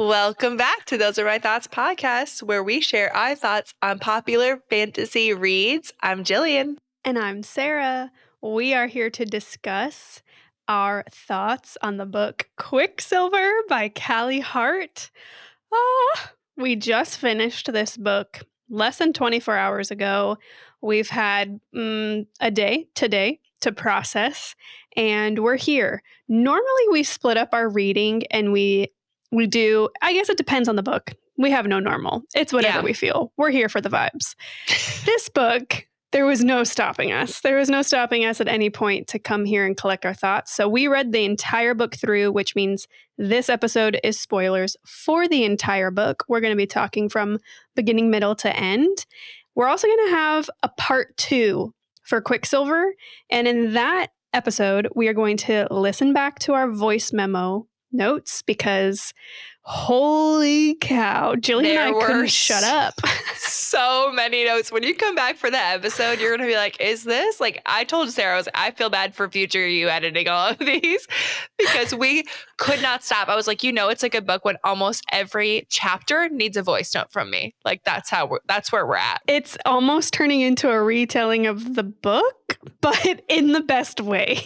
Welcome back to Those Are My Thoughts podcast, where we share our thoughts on popular fantasy reads. I'm Jillian. And I'm Sarah. We are here to discuss our thoughts on the book Quicksilver by Callie Hart. We just finished this book less than 24 hours ago. We've had a day today to process, and we're here. Normally we split up our reading and we do, I guess it depends on the book. We have no normal. It's whatever we feel. We're here for the vibes. This book, there was no stopping us. There was no stopping us at any point to come here and collect our thoughts. So we read the entire book through, which means this episode is spoilers for the entire book. We're going to be talking from beginning, middle to end. We're also going to have a part 2 for Quicksilver. And in that episode, we are going to listen back to our voice memo notes because holy cow, Jillian and I couldn't shut up. So many notes. When you come back for the episode, you're going to be like, is this? Like, I told Sarah, I feel bad for future you editing all of these because we could not stop. I was like, it's a good book when almost every chapter needs a voice note from me. Like, that's where we're at. It's almost turning into a retelling of the book, but in the best way,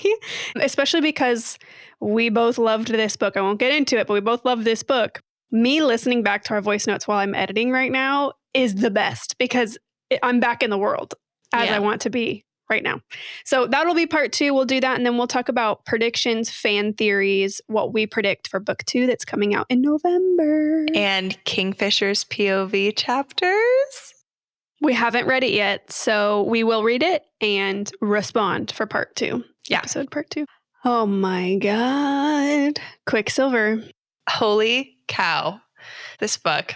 especially because we both loved this book. I won't get into it, but we both love this book. Me listening back to our voice notes while I'm editing right now is the best because I'm back in the world as I want to be right now. So that'll be part 2. We'll do that. And then we'll talk about predictions, fan theories, what we predict for book 2 that's coming out in November. And Kingfisher's POV chapters. We haven't read it yet, so we will read it and respond for part 2. Yeah. Episode part 2. Oh my God. Quicksilver. Holy cow. This book.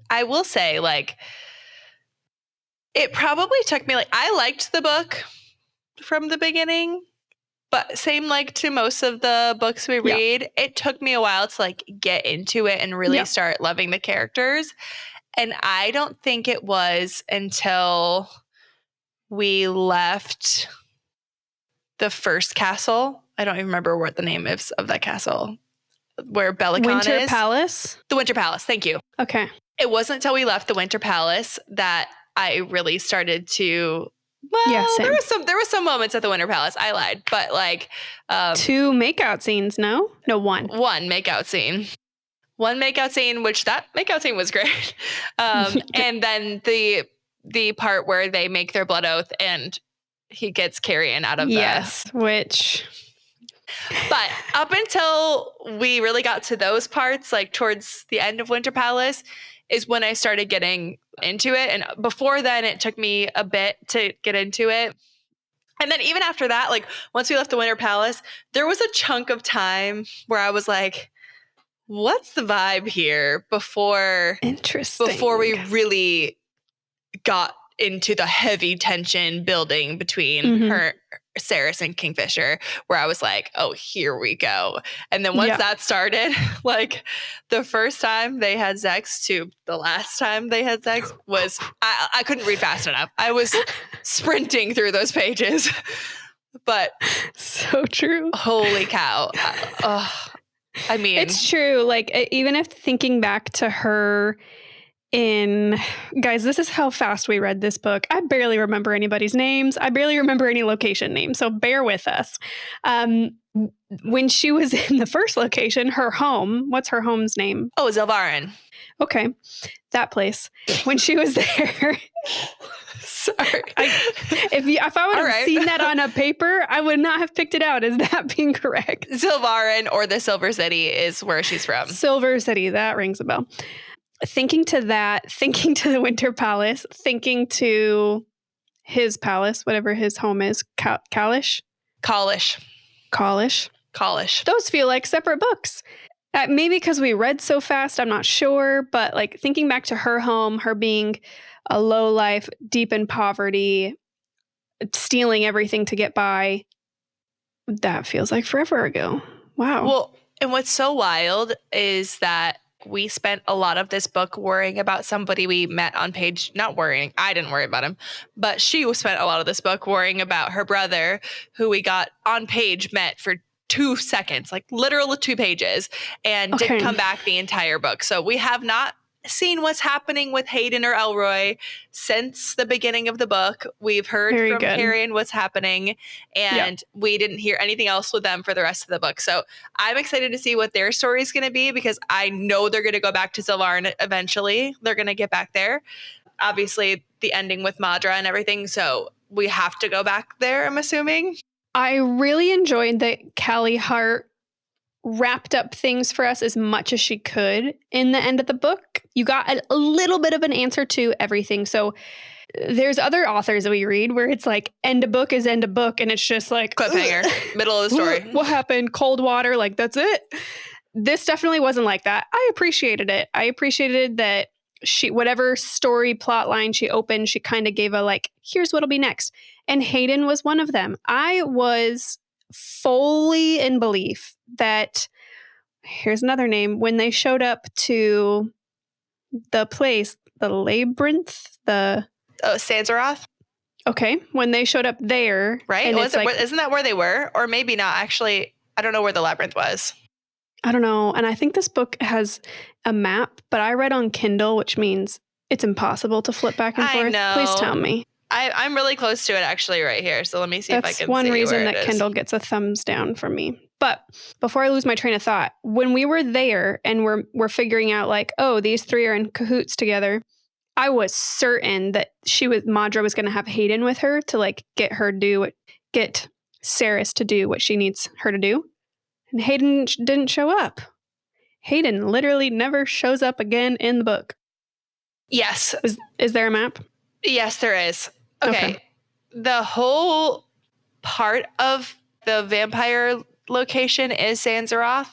I will say, it probably took me, I liked the book from the beginning, but same to most of the books we read, it took me a while to get into it and really start loving the characters. And I don't think it was until we left the first castle. I don't even remember what the name is of that castle where Bellicon Winter is. Palace? The Winter Palace. Thank you. Okay. It wasn't until we left the Winter Palace that I really started to, there was some moments at the Winter Palace. I lied, but 2 makeout scenes, no? No, 1. One makeout scene. One makeout scene, which that makeout scene was great. And then the part where they make their blood oath and he gets Carrion out of which... But up until we really got to those parts, towards the end of Winter Palace, is when I started getting into it. And before then, it took me a bit to get into it. And then even after that, once we left the Winter Palace, there was a chunk of time where I was like, what's the vibe here before we really got into the heavy tension building between her, Saris, and Kingfisher, where I was like, oh, here we go. And then once that started, the first time they had sex to the last time they had sex was, I couldn't read fast enough. I was sprinting through those pages. But so true. Holy cow. I mean, it's true. Even if thinking back to her guys, this is how fast we read this book. I barely remember anybody's names. I barely remember any location names. So bear with us. When she was in the first location, her home, what's her home's name? Oh, Zelvarin. Okay. That place. When she was there. Sorry. If I would have seen that on a paper, I would not have picked it out as that being correct. Zelvarin, or the Silver City, is where she's from. Silver City. That rings a bell. Thinking to that, thinking to the Winter Palace, thinking to his palace, whatever his home is, Kalish. Those feel like separate books. Maybe because we read so fast, I'm not sure. But thinking back to her home, her being a low life, deep in poverty, stealing everything to get by, that feels like forever ago. Wow. Well, and what's so wild is that we spent a lot of this book worrying about somebody we met on page, not worrying, I didn't worry about him, but she spent a lot of this book worrying about her brother, who we got on page met for 2 seconds, like literal 2 pages, and didn't come back the entire book. So we have not seen what's happening with Hayden or Elroy since the beginning of the book. We've heard from Carrion what's happening, and we didn't hear anything else with them for the rest of the book. So I'm excited to see what their story is going to be, because I know they're going to go back to Sylvarn eventually. They're going to get back there. Obviously, the ending with Madra and everything, so we have to go back there, I'm assuming. I really enjoyed that Callie Hart wrapped up things for us as much as she could in the end of the book. You got a little bit of an answer to everything. So there's other authors that we read where it's like end a book is end a book, and it's just like cliffhanger, middle of the story. What happened? Cold water, like that's it. This definitely wasn't like that. I appreciated it. I appreciated that whatever story plot line she opened, she kind of gave a like, here's what'll be next. And Hayden was one of them. I was fully in belief that, here's another name, when they showed up to the place, the labyrinth, Sansaroth. Okay, when they showed up there. Right? Isn't that where they were? Or maybe not. Actually, I don't know where the labyrinth was. I don't know. And I think this book has a map, but I read on Kindle, which means it's impossible to flip back and forth. I know. Please tell me. I'm really close to it actually right here. So let me see if I can see. That's one reason that Kindle gets a thumbs down from me. But before I lose my train of thought, when we were there and we're figuring out like, oh, these 3 are in cahoots together, I was certain that Madra was going to have Hayden with her to like get Saris to do what she needs her to do. And Hayden didn't show up. Hayden literally never shows up again in the book. Yes. Is there a map? Yes, there is. Okay. The whole part of the vampire location is Sansaroth.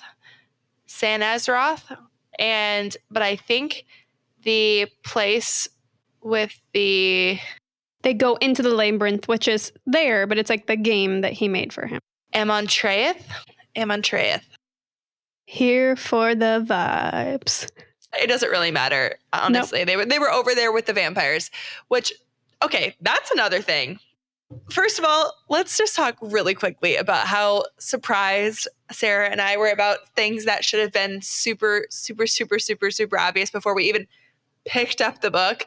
But I think the place with they go into the labyrinth, which is there, but it's like the game that he made for him. Amontreath. Here for the vibes. It doesn't really matter, honestly. Nope. They were over there with the vampires, which, okay, that's another thing. First of all, let's just talk really quickly about how surprised Sarah and I were about things that should have been super, super, super, super, super obvious before we even picked up the book,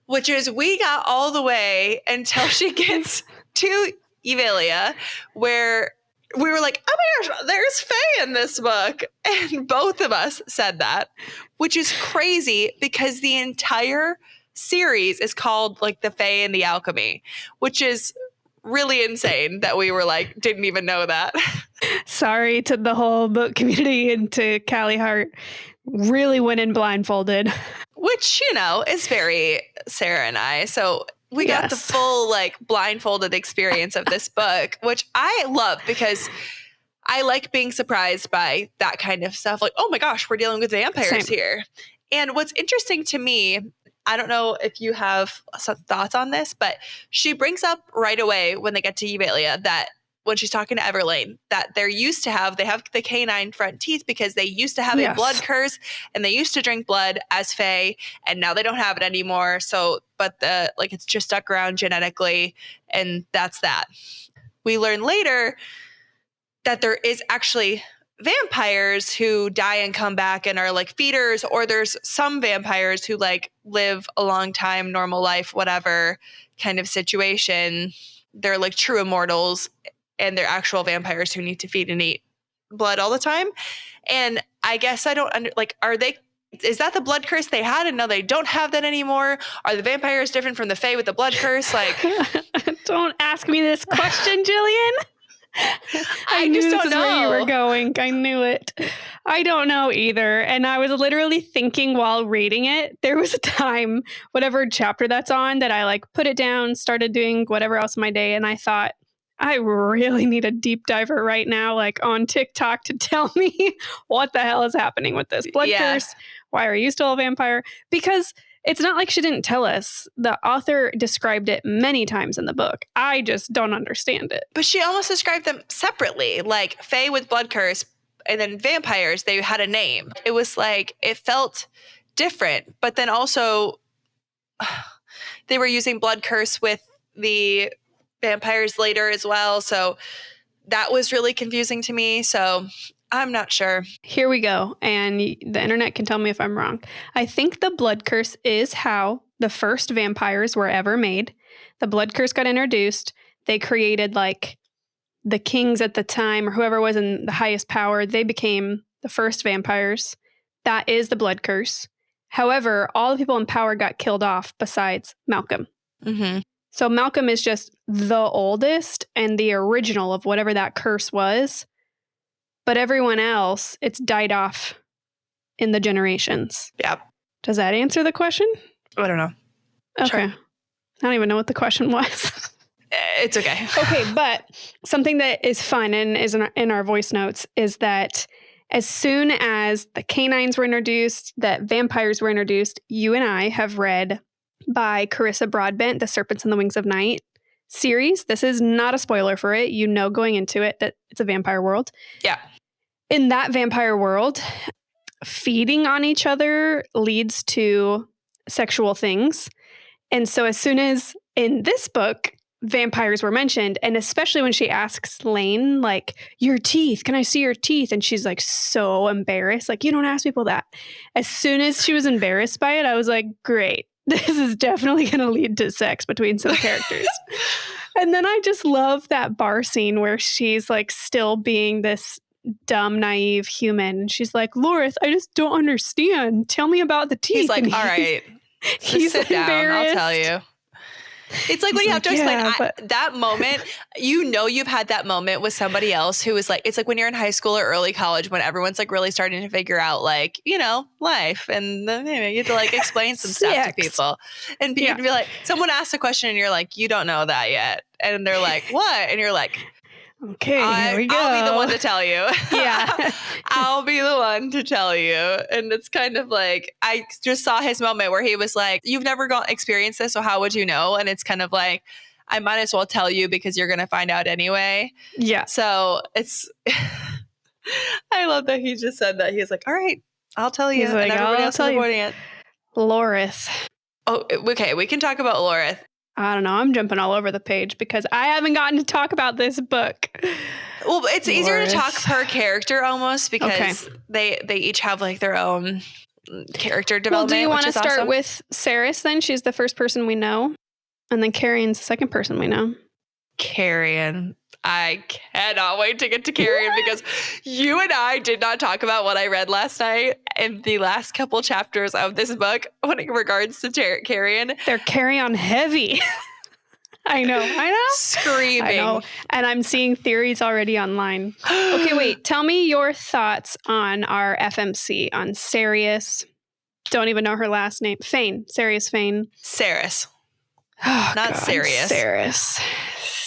which is we got all the way until she gets to Evelia, where we were like, oh my gosh, there's Fae in this book. And both of us said that, which is crazy because the entire series is called like the Fae and the Alchemy, which is really insane that we were like, didn't even know that. Sorry to the whole book community and to Callie Hart. Really went in blindfolded. Which, is very Sarah and I. So we got the full like blindfolded experience of this book, which I love because I like being surprised by that kind of stuff. Like, oh my gosh, we're dealing with vampires here. And what's interesting to me, I don't know if you have some thoughts on this, but she brings up right away when they get to Evelia that when she's talking to Everlane, that they have the canine front teeth because they used to have a blood curse and they used to drink blood as Fae, and now they don't have it anymore. So, but it's just stuck around genetically, and that's that. We learn later that there is actually vampires who die and come back and are like feeders, or there's some vampires who like live a long time, normal life, whatever kind of situation. They're like true immortals, and they're actual vampires who need to feed and eat blood all the time. And I guess I don't is that the blood curse they had and now they don't have that anymore? Are the vampires different from the Fae with the blood curse? Like, don't ask me this question, Jillian. I knew this is where you were going. I knew it. I don't know either. And I was literally thinking while reading it, there was a time, whatever chapter that's on, that I like put it down, started doing whatever else in my day. And I thought, I really need a deep diver right now, like on TikTok, to tell me what the hell is happening with this blood curse. Why are you still a vampire? Because it's not like she didn't tell us. The author described it many times in the book. I just don't understand it. But she almost described them separately, like Fae with blood curse and then vampires, they had a name. It was like, it felt different, but then also they were using blood curse with the vampires later as well. So that was really confusing to me. So I'm not sure. Here we go. And the internet can tell me if I'm wrong. I think the blood curse is how the first vampires were ever made. The blood curse got introduced. They created like the kings at the time or whoever was in the highest power. They became the first vampires. That is the blood curse. However, all the people in power got killed off besides Malcolm. Mm-hmm. So Malcolm is just the oldest and the original of whatever that curse was. But everyone else, it's died off in the generations. Yeah. Does that answer the question? I don't know. Okay. Sure. I don't even know what the question was. It's okay. Okay, but something that is fun and is in our voice notes is that as soon as the canines were introduced, that vampires were introduced, you and I have read by Carissa Broadbent, The Serpents and the Wings of Night series. This is not a spoiler for it. You know going into it that it's a vampire world. Yeah. In that vampire world, feeding on each other leads to sexual things. And so as soon as in this book, vampires were mentioned, and especially when she asks Lane, like, your teeth, can I see your teeth? And she's like so embarrassed, like, you don't ask people that. As soon as she was embarrassed by it, I was like, great, this is definitely going to lead to sex between some characters. And then I just love that bar scene where she's like still being this dumb, naive human. And she's like, Lorith, I just don't understand. Tell me about the teeth. He's like, and all right, he's sit down. I'll tell you. It's like when you have to explain that moment, you've had that moment with somebody else who is like, it's like when you're in high school or early college when everyone's like really starting to figure out like, life. And you have to like explain some stuff to people. And you'd be like, someone asks a question and you're like, you don't know that yet. And they're like, what? And you're like, okay, here we go. I'll be the one to tell you. Yeah. I'll be the one to tell you. And it's kind of like, I just saw his moment where he was like, you've never experienced this, so how would you know? And it's kind of like, I might as well tell you because you're going to find out anyway. Yeah. So it's, I love that he just said that. He's like, all right, I'll tell you. He's like, and everybody else is avoiding it. Lorith. Oh, okay. We can talk about Lorith. I don't know. I'm jumping all over the page because I haven't gotten to talk about this book. Well, it's easier to talk per character almost because they each have like their own character development. Well, do you want to start with Ceres then? She's the first person we know. And then Carrion's the second person we know. Carrion. I cannot wait to get to Carrion because you and I did not talk about what I read last night in the last couple chapters of this book when it regards to Carrion. They're Carrion heavy. I know. Screaming. I know. And I'm seeing theories already online. Okay, wait. Tell me your thoughts on our FMC, on Ceres. Don't even know her last name. Fane. Ceres Fane. Ceres. Oh, not Ceres. Ceres.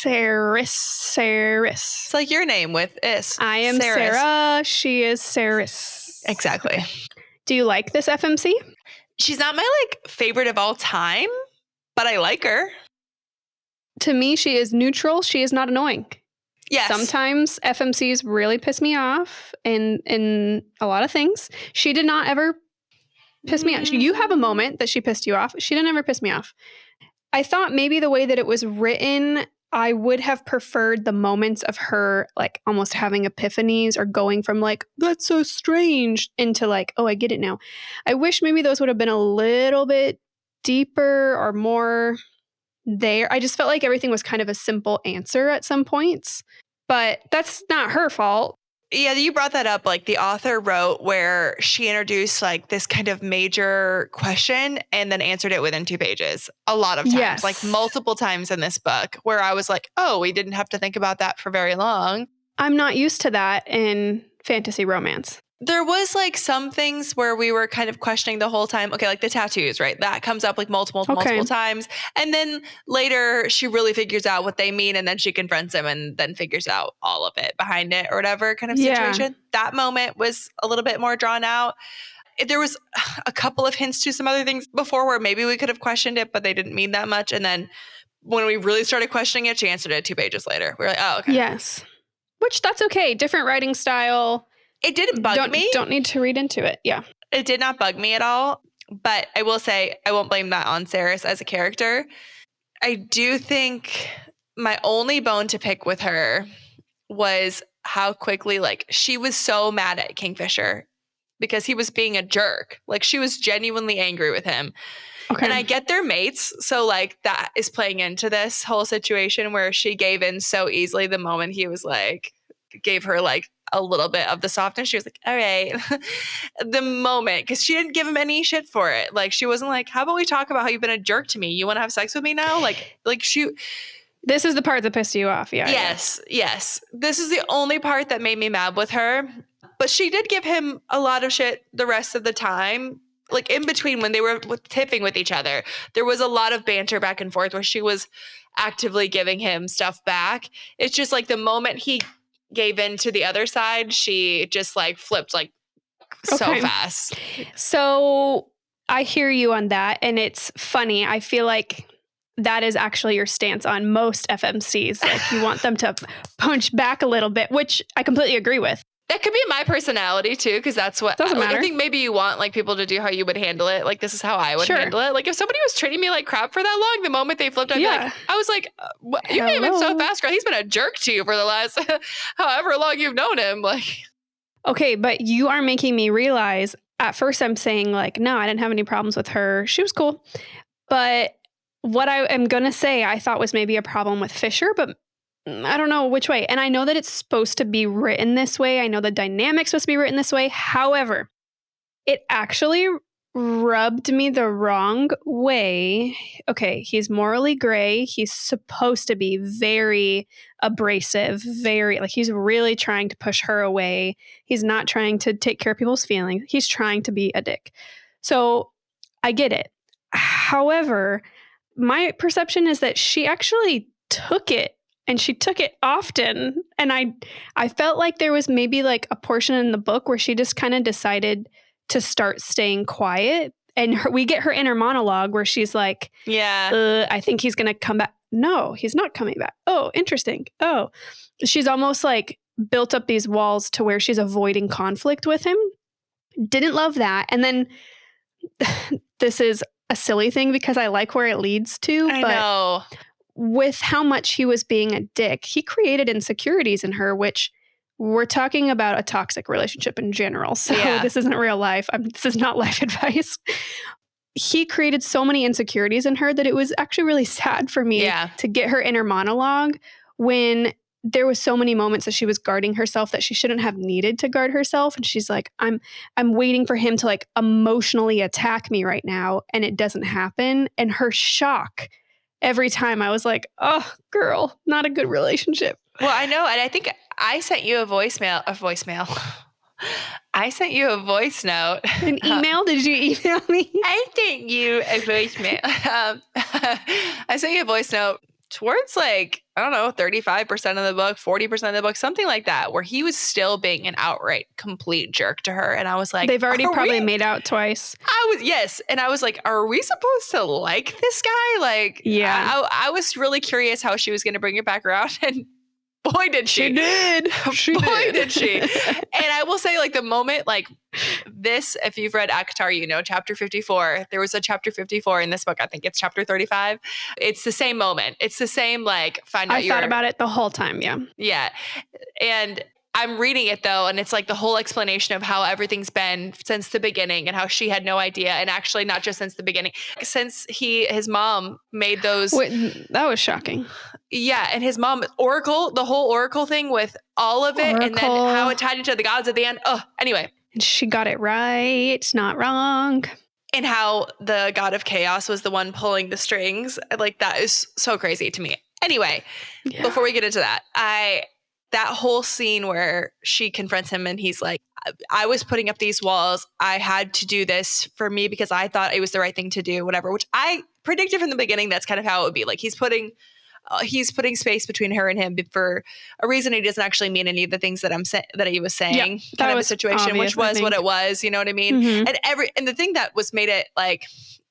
It's like your name with is. I am Ceres. Sarah. She is Ceres. Exactly. Do you like this FMC? She's not my favorite of all time, but I like her. To me, she is neutral. She is not annoying. Yes. Sometimes FMCs really piss me off in a lot of things. She did not ever piss me off. You have a moment that she pissed you off. She didn't ever piss me off. I thought maybe the way that it was written, I would have preferred the moments of her almost having epiphanies or going from that's so strange into oh, I get it now. I wish maybe those would have been a little bit deeper or more there. I just felt like everything was kind of a simple answer at some points, but that's not her fault. Yeah, you brought that up. The author wrote where she introduced this kind of major question and then answered it within 2 pages. A lot of times, yes. Multiple times in this book where I was like, oh, we didn't have to think about that for very long. I'm not used to that in fantasy romance. There was some things where we were kind of questioning the whole time. Okay, the tattoos, right? That comes up multiple times. And then later she really figures out what they mean and then she confronts him and then figures out all of it behind it or whatever kind of situation. That moment was a little bit more drawn out. There was a couple of hints to some other things before where maybe we could have questioned it, but they didn't mean that much. And then when we really started questioning it, she answered it 2 pages later. We were like, oh, okay. Yes. Which that's okay. Different writing style. It didn't bug me. Don't need to read into it. Yeah. It did not bug me at all. But I will say I won't blame that on Ceres as a character. I do think my only bone to pick with her was how quickly, like, she was so mad at Kingfisher because he was being a jerk. Like, she was genuinely angry with him. Okay. And I get they're mates. So, like, that is playing into this whole situation where she gave in so easily the moment he was like, gave her like a little bit of the softness. She was like, all right. The moment, because she didn't give him any shit for it. Like, she wasn't like, how about we talk about how you've been a jerk to me? You want to have sex with me now? Like she. This is the part that pissed you off. Yeah. Yes. This is the only part that made me mad with her. But she did give him a lot of shit the rest of the time. Like, in between when they were tiffing with each other, there was a lot of banter back and forth where she was actively giving him stuff back. It's just like the moment he gave in to the other side, she just like flipped like so fast. So I hear you on that. And it's funny. I feel like that is actually your stance on most FMCs. Like, you want them to punch back a little bit, which I completely agree with. That could be my personality too, because that's what doesn't matter. I think maybe you want like people to do how you would handle it. Like, this is how I would handle it. Like, if somebody was treating me like crap for that long, the moment they flipped, I'd be like, I was like, you gave him so fast, girl. He's been a jerk to you for the last however long you've known him. Like, okay, but you are making me realize. At first, I'm saying like, no, I didn't have any problems with her. She was cool, but what I am gonna say, I thought was maybe a problem with Fisher, but I don't know which way. And I know that it's supposed to be written this way. I know the dynamic's supposed to be written this way. However, it actually rubbed me the wrong way. Okay, he's morally gray. He's supposed to be very abrasive, very, like, he's really trying to push her away. He's not trying to take care of people's feelings. He's trying to be a dick. So I get it. However, my perception is that she actually took it. And she took it often. And I felt like there was maybe like a portion in the book where she just kind of decided to start staying quiet. And we get her inner monologue where she's like, I think he's going to come back. No, he's not coming back. Oh, interesting. Oh, she's almost like built up these walls to where she's avoiding conflict with him. Didn't love that. And then this is a silly thing because I like where it leads to. I know. With how much he was being a dick, he created insecurities in her, which we're talking about a toxic relationship in general. So this isn't real life. This is not life advice. He created so many insecurities in her that it was actually really sad for me to get her inner monologue when there was so many moments that she was guarding herself that she shouldn't have needed to guard herself. And she's like, I'm waiting for him to like emotionally attack me right now. And it doesn't happen. And her shock every time, I was like, oh, girl, not a good relationship. Well, I know. And I think I sent you a voicemail. I sent you a voice note. An email? Did you email me? I sent you a voicemail. I sent you a voice note towards like, I don't know, 35% of the book, 40% of the book, something like that, where he was still being an outright complete jerk to her. And I was like, they've already probably made out twice. And I was like, are we supposed to like this guy? Like, I was really curious how she was going to bring it back around. And boy, did she. Did she. And I will say, like, the moment, like, this, if you've read ACOTAR, you know, chapter 54, there was a chapter 54 in this book. I think it's chapter 35. It's the same moment. It's the same, like, I thought about it the whole time, Yeah. And I'm reading it, though, and it's, like, the whole explanation of how everything's been since the beginning and how she had no idea. And actually, not just since the beginning. Since his mom made those... Wait, that was shocking. Yeah, and his mom, Oracle, the whole Oracle thing with all of it, and then how it tied into the gods at the end. Oh, anyway. And she got it right, not wrong. And how the god of chaos was the one pulling the strings. Like, that is so crazy to me. Anyway, before we get into that, that whole scene where she confronts him and he's like, I was putting up these walls. I had to do this for me because I thought it was the right thing to do, whatever, which I predicted from the beginning. That's kind of how it would be. Like, he's putting space between her and him for a reason. He doesn't actually mean any of the things that that he was saying. Kind of the situation, obvious, which was what it was. You know what I mean? Mm-hmm. And the thing that was made it like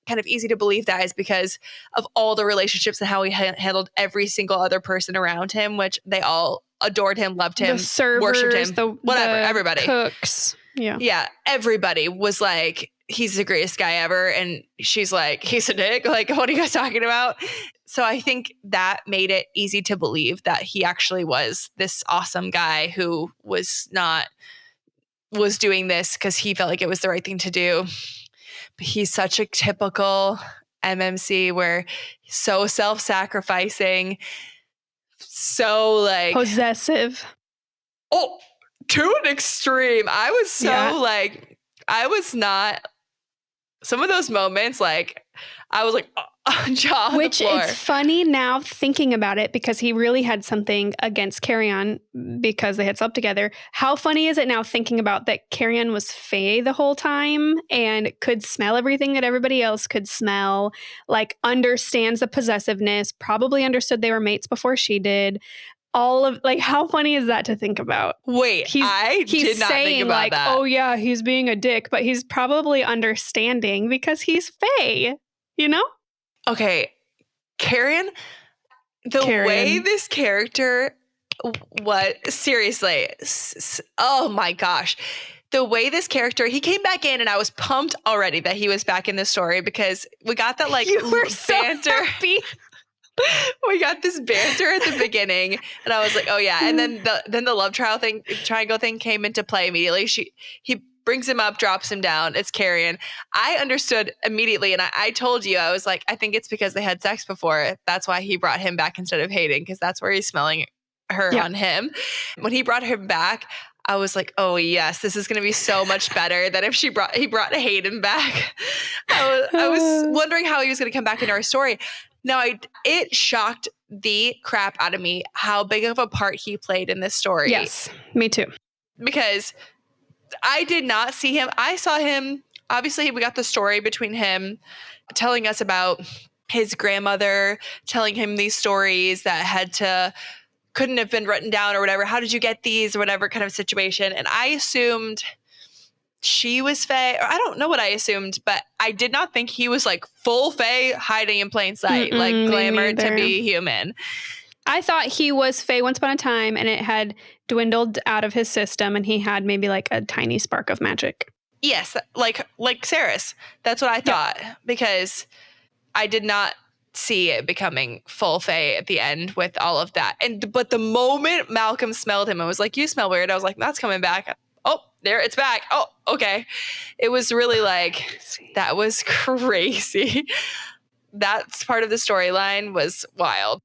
kind of easy to believe that is because of all the relationships and how he handled every single other person around him, which they all adored him, loved him, the servers, worshipped him, everybody, cooks. Yeah. Everybody was like he's the greatest guy ever. And she's like, he's a dick. Like, what are you guys talking about? So I think that made it easy to believe that he actually was this awesome guy who was doing this because he felt like it was the right thing to do. But he's such a typical MMC where he's so self-sacrificing, so like possessive. Oh, to an extreme. I was so like, I was not, some of those moments, like, I was like, jaw on the Which floor. it's funny now thinking about it because he really had something against Carrion because they had slept together. How funny is it now thinking about that Carrion was Fae the whole time and could smell everything that everybody else could smell, like understands the possessiveness, probably understood they were mates before she did. All of like, how funny is that to think about? Wait, I did not think about like, that. oh yeah, he's being a dick, but he's probably understanding because he's Fae, you know? Okay, Carrion, way this character, seriously, oh my gosh. The way this character, he came back in and I was pumped already that he was back in the story because we got that like you were banter. So happy. We got this banter at the beginning and I was like, oh yeah. And then the love triangle thing came into play immediately. He brings him up, drops him down. It's Carrion. I understood immediately. And I told you, I was like, I think it's because they had sex before. That's why he brought him back instead of Hayden, because that's where he's smelling her on him. When he brought him back, I was like, oh yes, this is going to be so much better than if he brought Hayden back. I was wondering how he was going to come back into our story. Now, it shocked the crap out of me how big of a part he played in this story. Yes, me too. Because I did not see him. I saw him. Obviously, we got the story between him telling us about his grandmother, telling him these stories that couldn't have been written down or whatever. How did you get these or whatever kind of situation? And I assumed she was Fae. Or I don't know what I assumed, but I did not think he was like full Fae hiding in plain sight, like glamour to be human. I thought he was Fae once upon a time and it had dwindled out of his system and he had maybe like a tiny spark of magic. Yes, like Saris. That's what I thought because I did not see it becoming full Fae at the end with all of that. But the moment Malcolm smelled him and was like, you smell weird. I was like, that's coming back. Oh, there, it's back. Oh, okay. It was really like, that was crazy. That's part of the storyline was wild.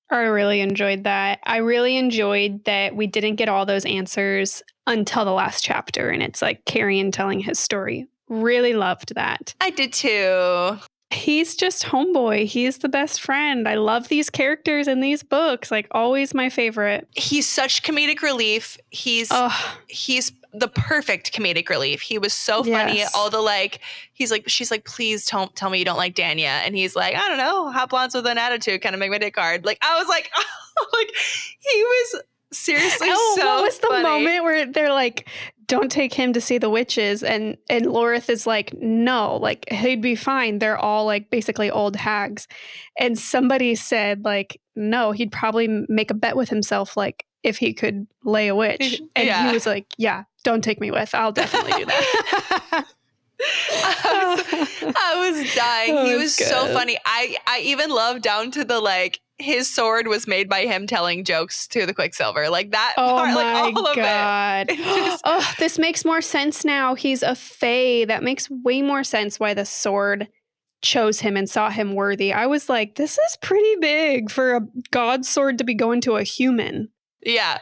I really enjoyed that. I really enjoyed that we didn't get all those answers until the last chapter. And it's like Carrion telling his story. Really loved that. I did too. He's just homeboy. He's the best friend. I love these characters in these books. Like always my favorite. He's such comedic relief. He's the perfect comedic relief. He was so funny. All the she's like, please don't tell me you don't like Danya. And he's like, I don't know, hot blondes with an attitude kind of make my dick hard. Like I was like, oh, like he was seriously so what was the funny. moment where they're like, don't take him to see the witches, and Lorith is like, no, like he'd be fine. They're all like basically old hags. And somebody said like, no, he'd probably make a bet with himself like if he could lay a witch. And he was like, yeah, don't take me with. I'll definitely do that. I was dying. He was so funny. I even loved down to the like his sword was made by him telling jokes to the Quicksilver. Like that part, like all God. of it. Oh, this makes more sense now. He's a Fae. That makes way more sense why the sword chose him and saw him worthy. I was like, this is pretty big for a god sword to be going to a human. Yeah.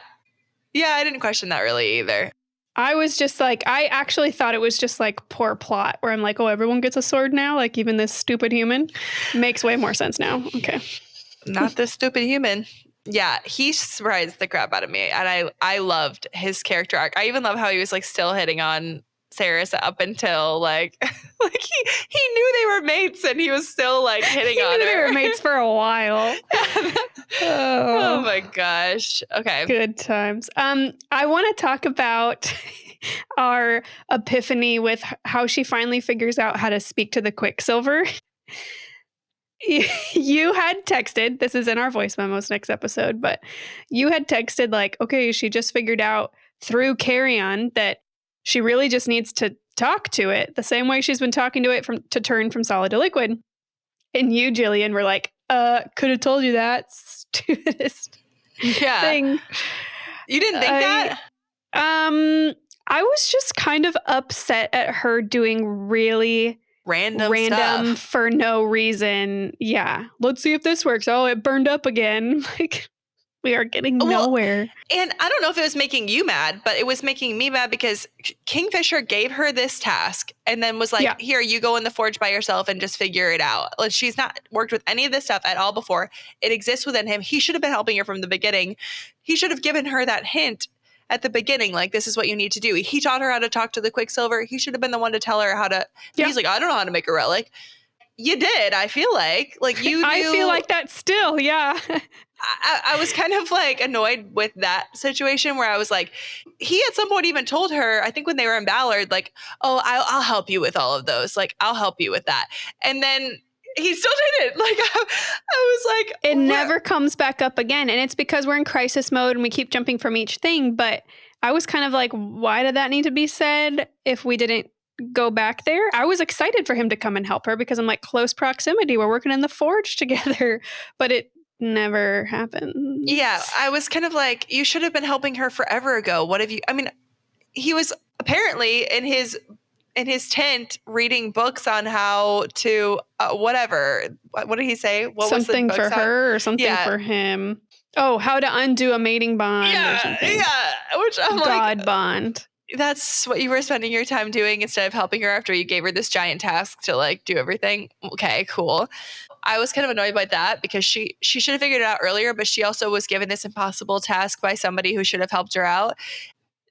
Yeah, I didn't question that really either. I was just like, I actually thought it was just like poor plot where I'm like, oh, everyone gets a sword now? Like even this stupid human? Makes way more sense now. Okay. Not this stupid human. Yeah, he surprised the crap out of me. And I loved his character arc. I even love how he was like still hitting on Saris up until like he knew they were mates and he was still like hitting on her. They were mates for a while. Oh my gosh. Okay. Good times. I want to talk about our epiphany with how she finally figures out how to speak to the Quicksilver. You had texted, this is in our voice memos next episode, but you had texted like, okay, she just figured out through Carrion that she really just needs to talk to it the same way she's been talking to it to turn from solid to liquid. And you, Jillian, were like, could have told you that. Stupidest thing. You didn't think that? I was just kind of upset at her doing really random stuff for no reason. Yeah. Let's see if this works. Oh, it burned up again. Like, we are getting nowhere. And I don't know if it was making you mad, but it was making me mad because Kingfisher gave her this task and then was like, here, you go in the forge by yourself and just figure it out. Like, she's not worked with any of this stuff at all before. It exists within him. He should have been helping her from the beginning. He should have given her that hint at the beginning, like, this is what you need to do. He taught her how to talk to the Quicksilver. He should have been the one to tell her how to. He's like, I don't know how to make a relic. You did, I feel like. Like, you knew. I feel like that still, yeah. I was kind of like annoyed with that situation where I was like, he at some point even told her, I think when they were in Ballard, like, oh, I'll help you with all of those. Like, I'll help you with that. And then he still didn't. Like, I was like, it never comes back up again. And it's because we're in crisis mode and we keep jumping from each thing. But I was kind of like, why did that need to be said if we didn't go back there? I was excited for him to come and help her because I'm like, close proximity. We're working in the forge together. But it never happened. Yeah, I was kind of like, you should have been helping her forever ago. What have you? I mean, he was apparently in his tent reading books on how to whatever. What did he say? What something was the for her or something for him? Oh, how to undo a mating bond or something. Yeah, which I'm like, God bond. That's what you were spending your time doing instead of helping her after you gave her this giant task to like do everything. Okay, cool. I was kind of annoyed by that because she should have figured it out earlier, but she also was given this impossible task by somebody who should have helped her out,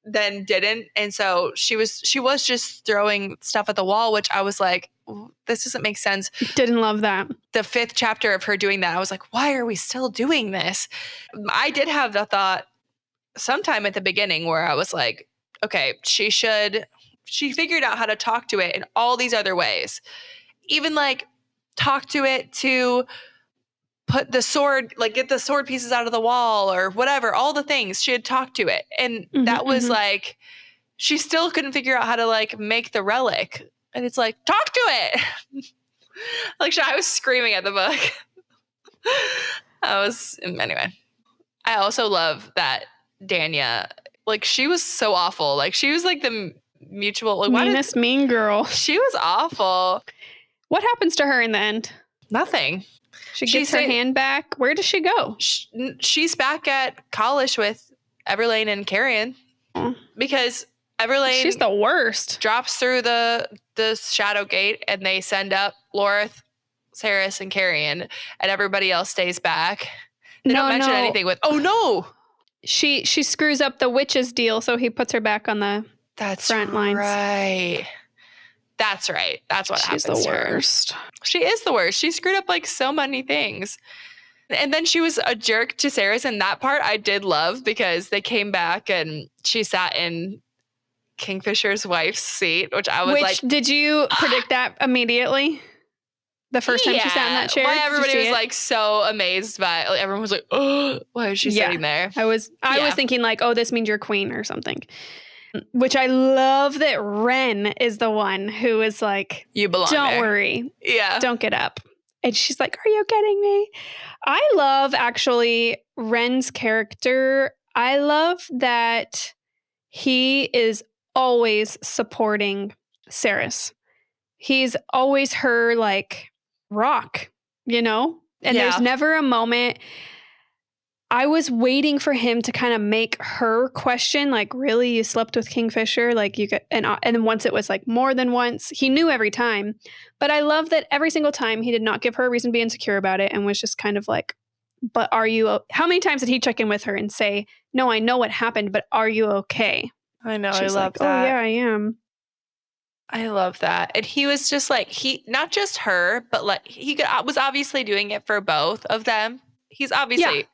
then didn't. And so she was just throwing stuff at the wall, which I was like, this doesn't make sense. Didn't love that. The 5th chapter of her doing that, I was like, why are we still doing this? I did have the thought sometime at the beginning where I was like, okay, she figured out how to talk to it in all these other ways. Even like talk to it to put the sword, like get the sword pieces out of the wall or whatever, all the things she had talked to it. And that was like, she still couldn't figure out how to like make the relic. And it's like, talk to it. Like, I was screaming at the book. Anyway. I also love that Danya, like, she was so awful. Like, she was like the mutual, like, meanest mean girl. She was awful. What happens to her in the end? Nothing. She gets her hand back. Where does she go? She's back at college with Everlane and Carrion because Everlane, she's the worst, drops through the shadow gate and they send up Lorith, Saris, and Carrion, and everybody else stays back. They don't mention anything with, oh no! She screws up the witches deal, so he puts her back on the front lines. Right. That's right. That's what happens to her. She's the worst. She is the worst. She screwed up like so many things. And then she was a jerk to Saris, and that part I did love because they came back and she sat in Kingfisher's wife's seat, which I was like... Did you predict that immediately? The first time she sat in that chair? Well, everybody was like so amazed by it. Like, everyone was like, oh, why is she sitting there? I was thinking like, oh, this means you're queen or something. Which I love that Ren is the one who is like, you belong don't there. worry. Yeah. Don't get up. And she's like, are you kidding me? I love actually Ren's character. I love that he is always supporting Saris. He's always her like rock, you know? And there's never a moment. I was waiting for him to kind of make her question, like, really, you slept with Kingfisher? Like, you could, and once it was like more than once. He knew every time. But I love that every single time he did not give her a reason to be insecure about it and was just kind of like, but are you, how many times did he check in with her and say, no, I know what happened, but are you okay? I know. She's I love like, that. Oh, yeah, I am. I love that. And he was just like, not just her, but like was obviously doing it for both of them. He's obviously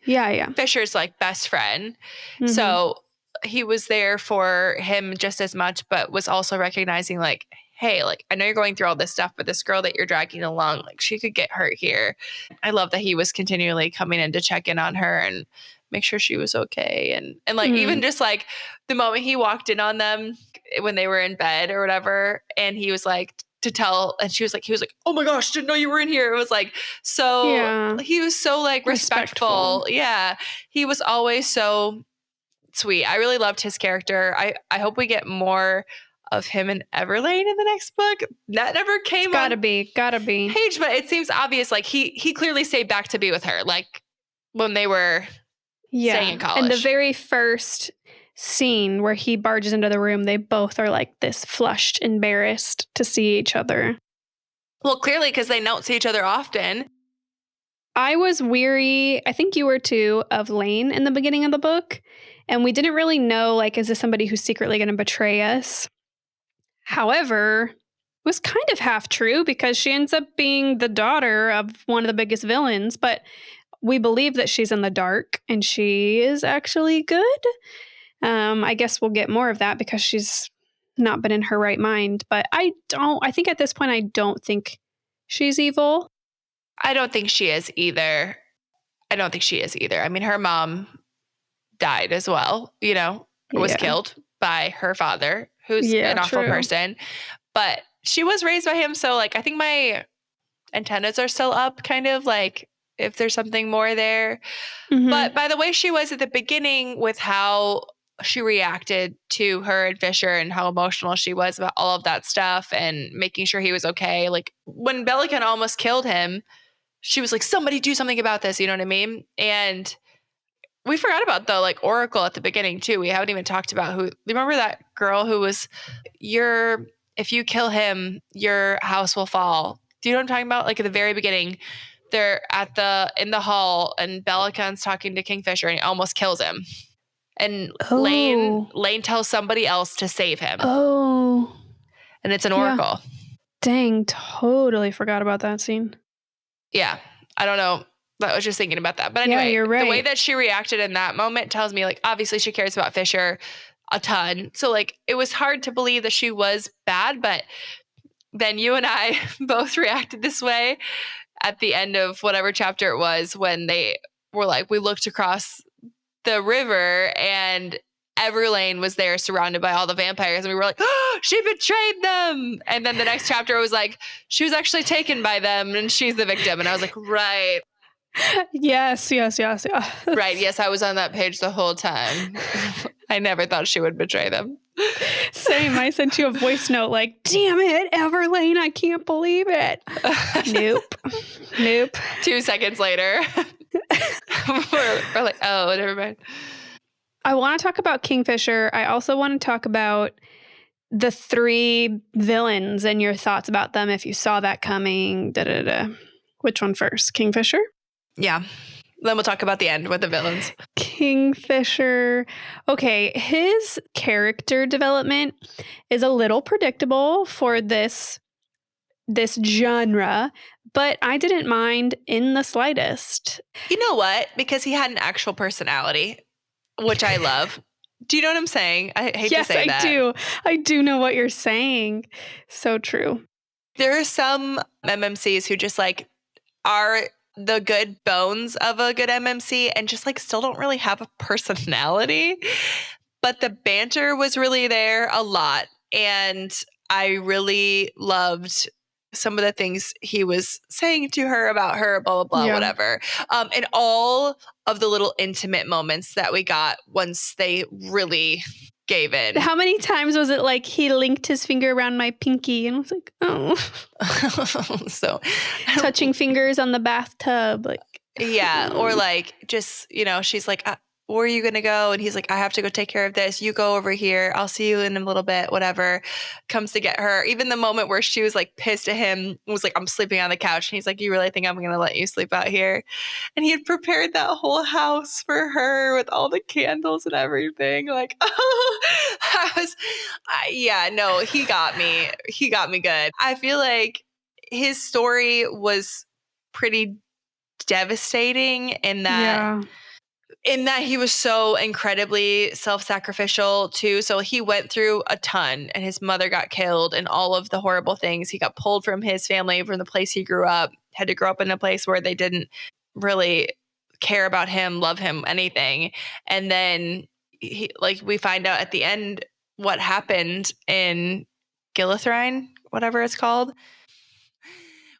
Fisher's like best friend. Mm-hmm. So he was there for him just as much, but was also recognizing like, hey, like, I know you're going through all this stuff, but this girl that you're dragging along, like, she could get hurt here. I love that he was continually coming in to check in on her and make sure she was okay. And like, even just like the moment he walked in on them when they were in bed or whatever, and he was like, to tell, and he was like, oh my gosh, didn't know you were in here. It was like, so he was so like respectful. Yeah. He was always so sweet. I really loved his character. I hope we get more of him and Everlane in the next book. That never came gotta be page, but it seems obvious. Like he clearly stayed back to be with her, like when they were staying in college. And the very first scene where he barges into the room, they both are like this flushed, embarrassed to see each other. Well, clearly, because they don't see each other often. I was weary, I think you were too, of Lane in the beginning of the book. And we didn't really know, like, is this somebody who's secretly going to betray us? However, it was kind of half true because she ends up being the daughter of one of the biggest villains. But we believe that she's in the dark and she is actually good. I guess we'll get more of that because she's not been in her right mind. But I think at this point, I don't think she's evil. I don't think she is either. I mean, her mom died as well, was killed by her father, who's an awful person. But she was raised by him. So, like, I think my antennas are still up, kind of like if there's something more there. Mm-hmm. But by the way she was at the beginning with how she reacted to her and Fisher and how emotional she was about all of that stuff and making sure he was okay. Like when Belican almost killed him, she was like, somebody do something about this. You know what I mean? And we forgot about the like Oracle at the beginning too. We haven't even talked about who, remember that girl who was if you kill him, your house will fall. Do you know what I'm talking about? Like at the very beginning, they're in the hall and Belican's talking to Kingfisher and he almost kills him. And Lane tells somebody else to save him. Oh. And it's an Oracle. Yeah. Dang, totally forgot about that scene. Yeah. I don't know. I was just thinking about that. But anyway, you're right. The way that she reacted in that moment tells me, like, obviously she cares about Fisher a ton. So, like, it was hard to believe that she was bad. But then you and I both reacted this way at the end of whatever chapter it was when they were like, we looked across the river and Everlane was there surrounded by all the vampires. And we were like, oh, she betrayed them. And then the next chapter was like, she was actually taken by them and she's the victim. And I was like, right. Yes. Right. Yes, I was on that page the whole time. I never thought she would betray them. Same. I sent you a voice note like, damn it, Everlane, I can't believe it. Nope. 2 seconds later, we're like, oh, never mind. I want to talk about Kingfisher. I also want to talk about the 3 villains and your thoughts about them if you saw that coming. Which one first? Kingfisher? Yeah. Then we'll talk about the end with the villains. Kingfisher. Okay, his character development is a little predictable for this genre, but I didn't mind in the slightest. You know what? Because he had an actual personality, which I love. Do you know what I'm saying? I hate to say that. Yes, I do. I do know what you're saying. So true. There are some MMCs who just like are the good bones of a good MMC and just like still don't really have a personality. But the banter was really there a lot. And I really loved some of the things he was saying to her about her, blah, blah, blah, whatever. And all of the little intimate moments that we got once they really gave in. How many times was it like he linked his finger around my pinky and I was like, oh. So touching fingers on the bathtub. Like, yeah. Or like just, she's like, where are you going to go? And he's like, I have to go take care of this. You go over here. I'll see you in a little bit, whatever. Comes to get her. Even the moment where she was like pissed at him, was like, I'm sleeping on the couch. And he's like, you really think I'm going to let you sleep out here? And he had prepared that whole house for her with all the candles and everything. Like, he got me. He got me good. I feel like his story was pretty devastating in that he was so incredibly self-sacrificial too. So he went through a ton and his mother got killed and all of the horrible things. He got pulled from his family, from the place he grew up, had to grow up in a place where they didn't really care about him, love him, anything. And then we find out at the end what happened in Gilithrine, whatever it's called,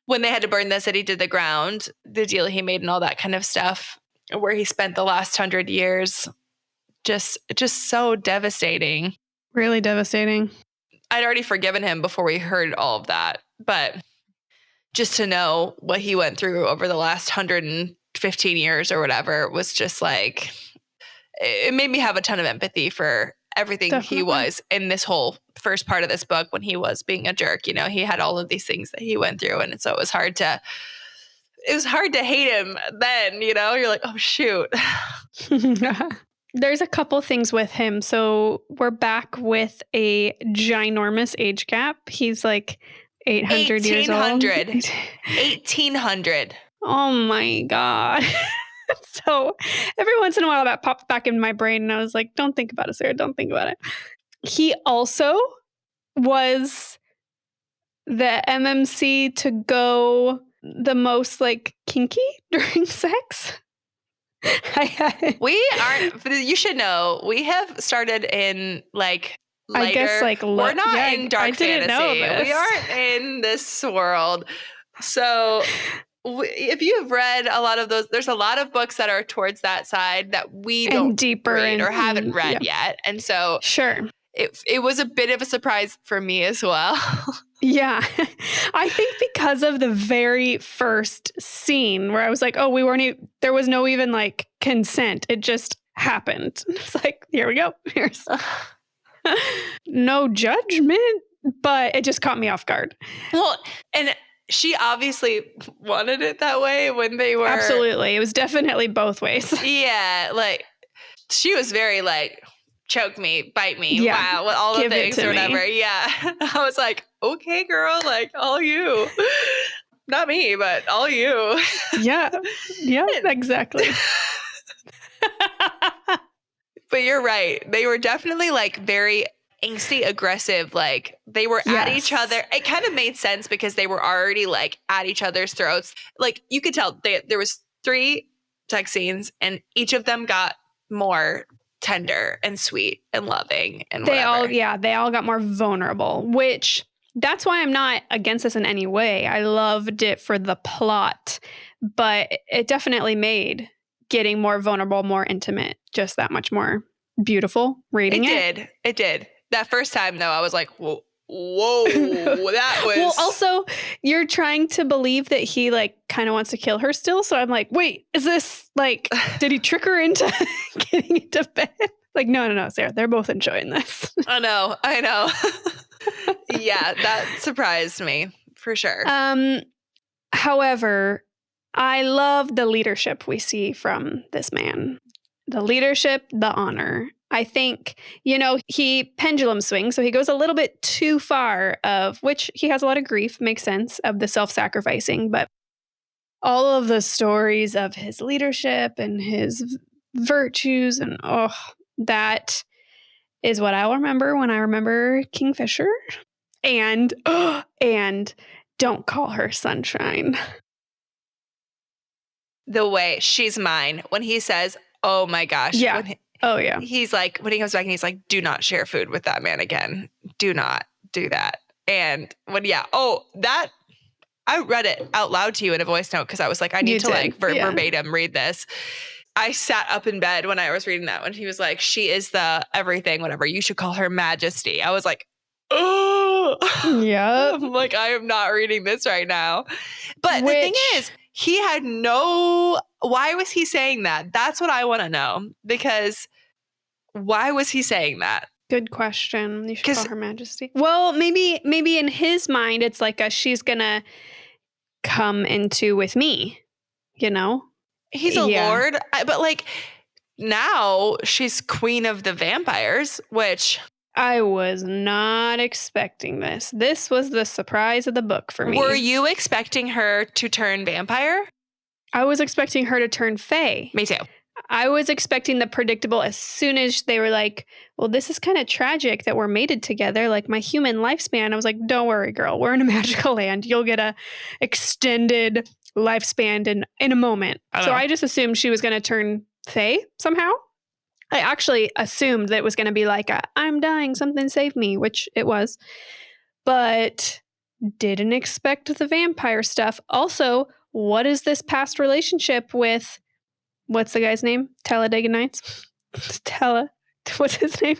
when they had to burn the city to the ground, the deal he made and all that kind of stuff, where he spent the last 100 years. Just so devastating. Really devastating. I'd already forgiven him before we heard all of that, but just to know what he went through over the last 115 years or whatever was just like, it made me have a ton of empathy for everything Definitely. He was in this whole first part of this book when he was being a jerk. You know, he had all of these things that he went through, and so it was hard to hate him then, you know? You're like, oh, shoot. There's a couple things with him. So we're back with a ginormous age gap. He's like 800 years old. 1800. Oh my God. So every once in a while that popped back in my brain and I was like, don't think about it, Sarah. Don't think about it. He also was the MMC to go the most like kinky during sex. We aren't, you should know, we have started in like lighter, I guess like we're not in dark fantasy. We aren't in this world. So if you've read a lot of those, there's a lot of books that are towards that side that we don't deeper read or haven't read yet. And so sure, it was a bit of a surprise for me as well. Yeah. I think because of the very first scene where I was like, oh, there was no even like consent. It just happened. It's like, here we go. Here's no judgment, but it just caught me off guard. Well, and she obviously wanted it that way when they were. Absolutely. It was definitely both ways. Yeah. Like she was very like, choke me, bite me, wow, all the things or whatever. Me. Yeah. I was like, okay, girl, like all you. Not me, but all you. Yeah. Yeah, exactly. But you're right. They were definitely like very angsty, aggressive. Like they were at each other. It kind of made sense because they were already like at each other's throats. Like you could tell there was 3 sex scenes and each of them got more tender and sweet and loving and they all got more vulnerable, which that's why I'm not against this in any way. I loved it for the plot, but it definitely made getting more vulnerable, more intimate, just that much more beautiful reading it. It did. That first time though, I was like, whoa, that was. Well, also you're trying to believe that he like kind of wants to kill her still. So I'm like, wait, is this like, did he trick her into getting into bed? Like, no, Sarah, they're both enjoying this. I know. Yeah, that surprised me for sure. However, I love the leadership we see from this man. The leadership, the honor. I think, he pendulum swings, so he goes a little bit too far of which he has a lot of grief, makes sense, of the self-sacrificing, but all of the stories of his leadership and his virtues and that is what I'll remember when I remember Kingfisher. And don't call her Sunshine. The way she's mine when he says, oh my gosh. Yeah. He's like, when he comes back and he's like, do not share food with that man again. Do not do that. And I read it out loud to you in a voice note because I was like, I need to verbatim read this. I sat up in bed when I was reading that when he was like, she is the everything, whatever. You should call her Majesty. I was like, oh, yeah. I'm like, I am not reading this right now. But the thing is, he had why was he saying that? That's what I want to know. Because why was he saying that? Good question. You should call her Majesty. Well, maybe in his mind, it's like she's going to come into with me, He's a lord. But like now she's queen of the vampires, which... I was not expecting this. This was the surprise of the book for me. Were you expecting her to turn vampire? I was expecting her to turn fae. Me too. I was expecting the predictable as soon as they were like, well, this is kind of tragic that we're mated together. Like my human lifespan. I was like, don't worry, girl. We're in a magical land. You'll get a extended lifespan in a moment. So I just assumed she was going to turn Fae somehow. I actually assumed that it was going to be like I'm dying, something save me, which it was. But didn't expect the vampire stuff. Also, what is this past relationship with, what's the guy's name? Talladega Nights? What's his name?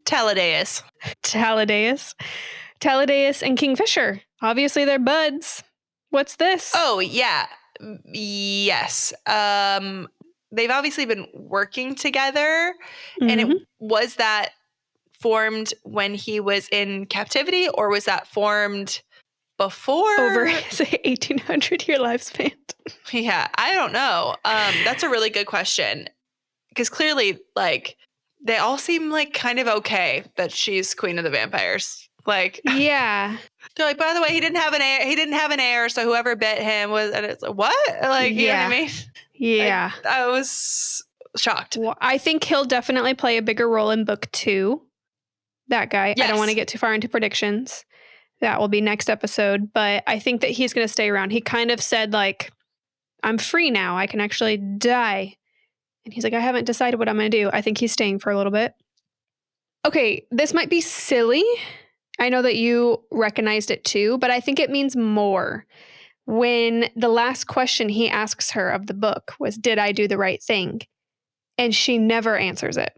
Taladeus. Talladega and Kingfisher. Obviously, they're buds. What's this? Oh, yeah. Yes. They've obviously been working together. And it was that formed when he was in captivity, or was that formed before? Over his 1,800-year lifespan. Yeah, I don't know. That's a really good question. Because clearly, like, they all seem like kind of okay that she's queen of the vampires. Like, yeah. They're like, by the way, he didn't have an heir, so whoever bit him was, and it's like, what? Like, you know what I mean? Yeah. I was shocked. Well, I think he'll definitely play a bigger role in book 2. That guy. Yes. I don't want to get too far into predictions. That will be next episode, but I think that he's going to stay around. He kind of said, like, I'm free now. I can actually die. And he's like, I haven't decided what I'm going to do. I think he's staying for a little bit. Okay, this might be silly. I know that you recognized it too, but I think it means more. When the last question he asks her of the book was, did I do the right thing? And she never answers it.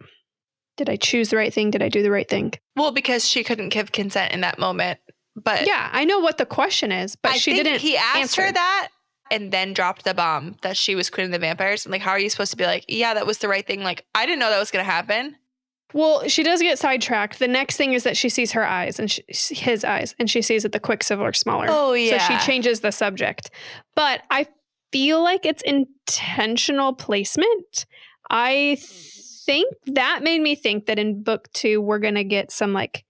Did I choose the right thing? Did I do the right thing? Well, because she couldn't give consent in that moment. But yeah, I know what the question is, but she didn't. He asked answer. her that and then dropped the bomb that she was queen of the vampires. And like, how are you supposed to be like, yeah, that was the right thing? Like, I didn't know that was going to happen. Well, she does get sidetracked. The next thing is that she sees her eyes and his eyes, and she sees that the Quicksilver are smaller. Oh, yeah. So she changes the subject. But I feel like it's intentional placement. I think that made me think that in book 2, we're going to get some like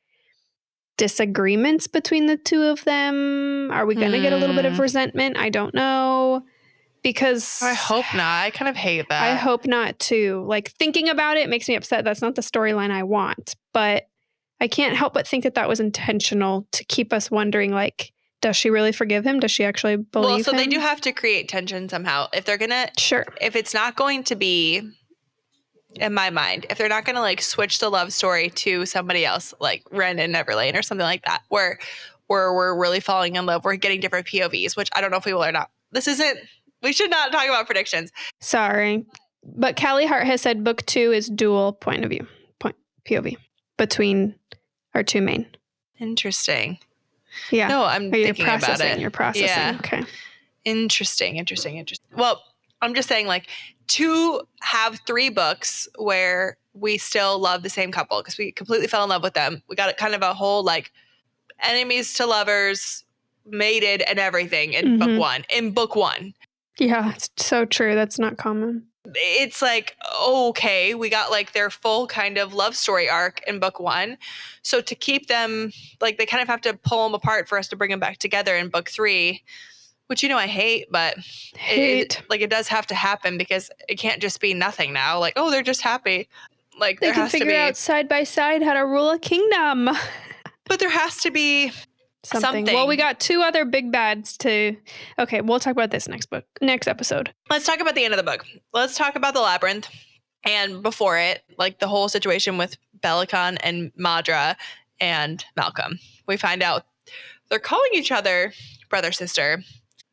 disagreements between the two of them. Are we going to get a little bit of resentment? I don't know. Because I hope not. I kind of hate that. I hope not too. Like, thinking about it makes me upset. That's not the storyline I want. But I can't help but think that that was intentional to keep us wondering, like, does she really forgive him? Does she actually believe him? Well, so they do have to create tension somehow. If they're going to... Sure. If it's not going to be, in my mind, if they're not going to, like, switch the love story to somebody else, like Ren and Neverlane or something like that, where we're really falling in love, we're getting different POVs, which I don't know if we will or not. This isn't... We should not talk about predictions. Sorry. But Callie Hart has said book 2 is dual point of view, POV, between our two main. Interesting. Yeah. No, I'm thinking about it. You're processing. Yeah. Okay. Interesting. Well, I'm just saying, like, to have 3 books where we still love the same couple because we completely fell in love with them. We got kind of a whole, like, enemies to lovers, mated and everything in book 1. In book 1. Yeah, it's so true. That's not common. It's like, okay, we got like their full kind of love story arc in book 1. So to keep them, like, they kind of have to pull them apart for us to bring them back together in book 3, which, you know, I hate, but it does have to happen because it can't just be nothing now. Like, oh, they're just happy. Like, they can figure out side by side how to rule a kingdom. But there has to be something. Well, we got 2 other big bads to... Okay, we'll talk about this next episode. Let's talk about the end of the book. Let's talk about the labyrinth. And before it, like, the whole situation with Belicon and Madra and Malcolm. We find out they're calling each other brother-sister.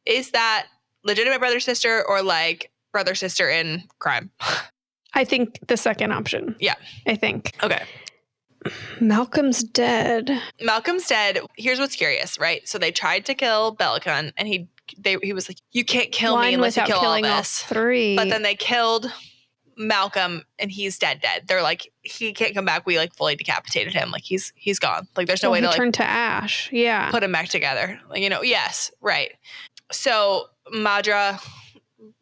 Is that legitimate brother-sister or, like, brother-sister in crime? I think the second option. Yeah. I think. Okay. Malcolm's dead. Here's what's curious, right? So they tried to kill Belicon, and he was like, you can't kill me unless you kill all this. 3. But then they killed Malcolm, and he's dead. They're like, he can't come back. We, like, fully decapitated him. Like, he's gone. Like, there's no way to, like, turn to ash. Yeah. put him back together. Like, you know, yes, right. So Madra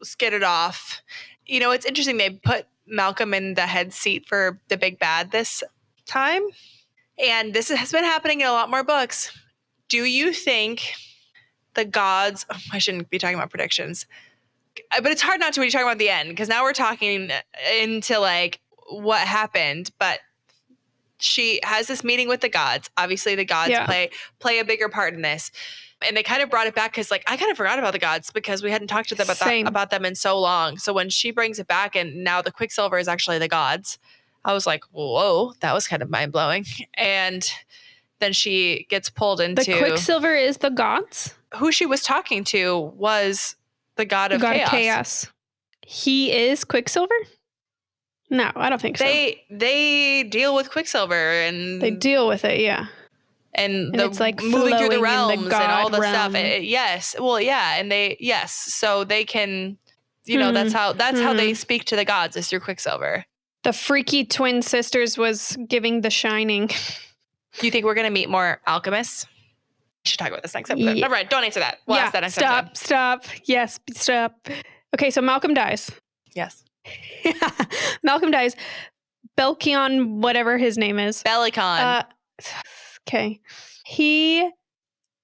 skidded off. You know, it's interesting. They put Malcolm in the head seat for the big bad this time, and this has been happening in a lot more books. Do you think the gods... I shouldn't be talking about predictions, but it's hard not to when you talk about the end, because now we're talking into, like, what happened. But she has this meeting with the gods. Obviously the gods play a bigger part in this. And they kind of brought it back because like I kind of forgot about the gods because we hadn't talked to them about them in so long. So when she brings it back and now the Quicksilver is actually the gods, I was like, whoa, that was kind of mind blowing. And then she gets pulled into The Quicksilver is the gods? Who she was talking to was the god of chaos. He is Quicksilver? No, I don't think so. They deal with Quicksilver and they deal with it, yeah. And it's like moving through the realms and all the realm. stuff. Yes. Well, yeah. And so they can, that's how they speak to the gods is through Quicksilver. The freaky twin sisters was giving the shining. Do you think we're going to meet more alchemists? We should talk about this next episode. Never mind. Don't answer that. We'll ask that next episode. Stop. Yes, stop. Okay, so Malcolm dies. Yes. Malcolm dies. Belkion, whatever his name is. Bellicon. Okay.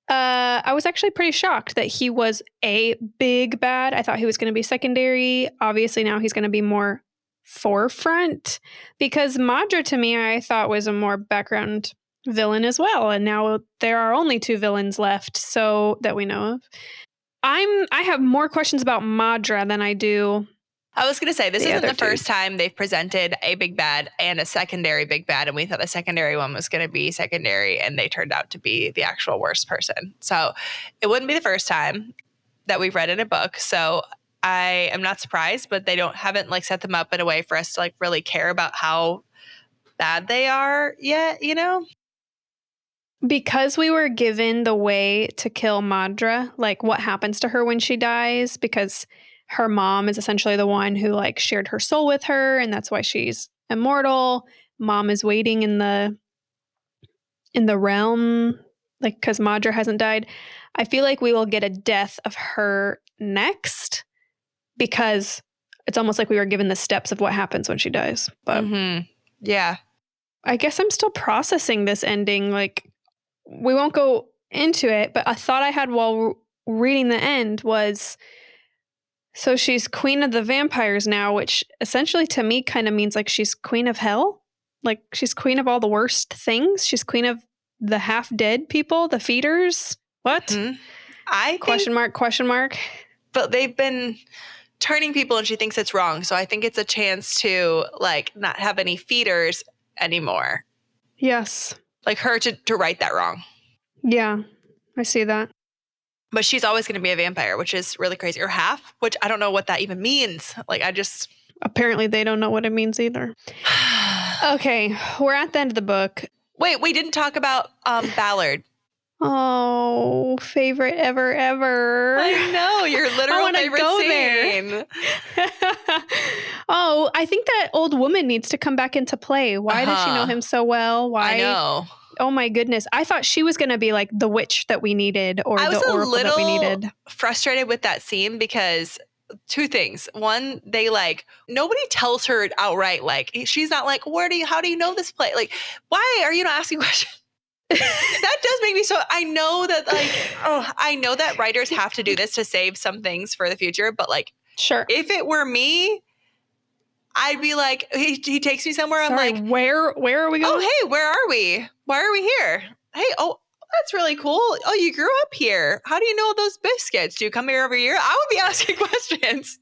I was actually pretty shocked that he was a big bad. I thought he was going to be secondary. Obviously now he's going to be more forefront because Madra to me I thought was a more background villain as well. And now there are only 2 villains left so that we know of. I have more questions about Madra than I do. I was going to say, this isn't the first time they've presented a big bad and a secondary big bad, and we thought the secondary one was going to be secondary, and they turned out to be the actual worst person. So it wouldn't be the first time that we've read in a book. So I am not surprised, but they haven't like set them up in a way for us to like really care about how bad they are yet, Because we were given the way to kill Madra, like what happens to her when she dies, because her mom is essentially the one who like shared her soul with her, and that's why she's immortal. Mom is waiting in the realm, like because Madra hasn't died. I feel like we will get a death of her next because it's almost like we were given the steps of what happens when she dies. But yeah, I guess I'm still processing this ending. Like we won't go into it, but a thought I had while reading the end was, so she's queen of the vampires now, which essentially to me kind of means like she's queen of hell. Like she's queen of all the worst things. She's queen of the half dead people, the feeders. What? Question mark. But they've been turning people and she thinks it's wrong. So I think it's a chance to like not have any feeders anymore. Yes. Like her to right that wrong. Yeah, I see that. But she's always going to be a vampire, which is really crazy. Or half, which I don't know what that even means. Like Apparently they don't know what it means either. Okay, we're at the end of the book. Wait, we didn't talk about Ballard. Oh, favorite ever. I know, your literal favorite scene. Oh, I think that old woman needs to come back into play. Why does she know him so well? Why? I know. Oh my goodness. I thought she was going to be like the witch that we needed or the oracle that we needed. I was a little frustrated with that scene because 2 things. One, they like, nobody tells her outright, like, she's not like, how do you know this place? Like, why are you not asking questions? That does make me so, I know that like, I know that writers have to do this to save some things for the future, but like, sure. If it were me, I'd be like, he takes me somewhere. Sorry, I'm like, where are we going? Oh, hey, where are we? Why are we here? Hey, oh, that's really cool. Oh, you grew up here. How do you know those biscuits? Do you come here every year? I would be asking questions.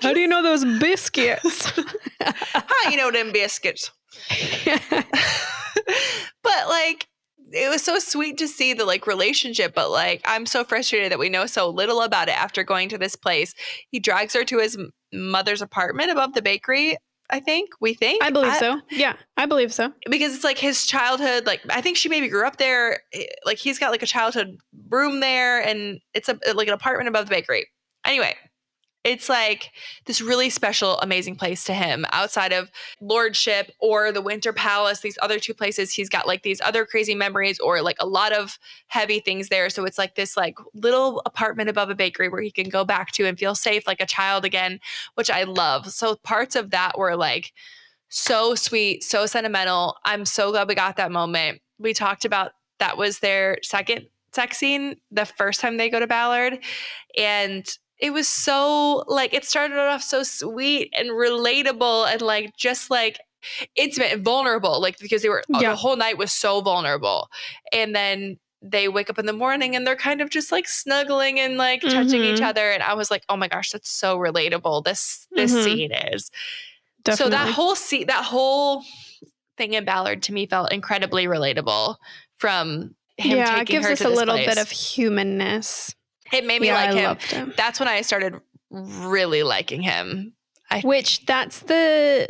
How do you know those biscuits? How you know them biscuits? But like, it was so sweet to see the like relationship, but like, I'm so frustrated that we know so little about it after going to this place. He drags her to his mother's apartment above the bakery. I believe so. Yeah, I believe so. Because it's like his childhood, like I think she maybe grew up there. Like he's got like a childhood room there and it's like an apartment above the bakery. Anyway, it's like this really special, amazing place to him outside of Lordship or the Winter Palace. These other 2 places, he's got like these other crazy memories or like a lot of heavy things there. So it's like this like little apartment above a bakery where he can go back to and feel safe like a child again, which I love. So parts of that were like so sweet, so sentimental. I'm so glad we got that moment. We talked about that was their second sex scene, the first time they go to Ballard. And it was so like, it started off so sweet and relatable and like, just like intimate and vulnerable, like because they were, the whole night was so vulnerable. And then they wake up in the morning and they're kind of just like snuggling and like touching each other. And I was like, oh my gosh, that's so relatable. This scene is. Definitely. So that whole thing in Ballard to me felt incredibly relatable from him taking it gives her us to a this little place. bit of humanness. It made me like I him. loved him. That's when I started really liking him. That's the,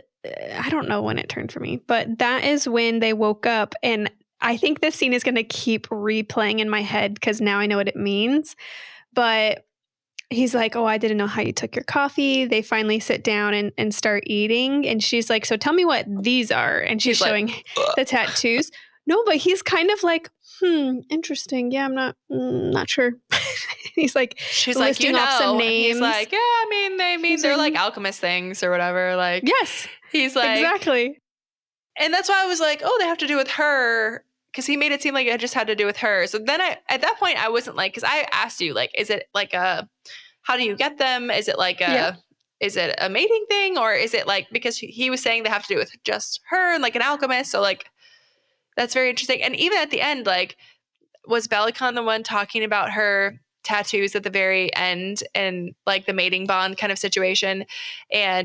I don't know when it turned for me, but that is when they woke up. And I think this scene is going to keep replaying in my head because now I know what it means. But he's like, oh, I didn't know how you took your coffee. They finally sit down and start eating. And she's like, so tell me what these are. And she's showing the tattoos. No, but he's kind of like, interesting. Yeah, I'm not sure. She's like listing off some names. He's like, yeah, I mean, they're like alchemist things or whatever. Like, yes, he's like, exactly. And that's why I was like, oh, they have to do with her. Because he made it seem like it just had to do with her. So then at that point, I wasn't like, because I asked you, like, is it like how do you get them? Is it like is it a mating thing? Or is it like, because he was saying they have to do with just her and like an alchemist. So like, that's very interesting. And even at the end, like, was Belicon the one talking about her tattoos at the very end and like the mating bond kind of situation?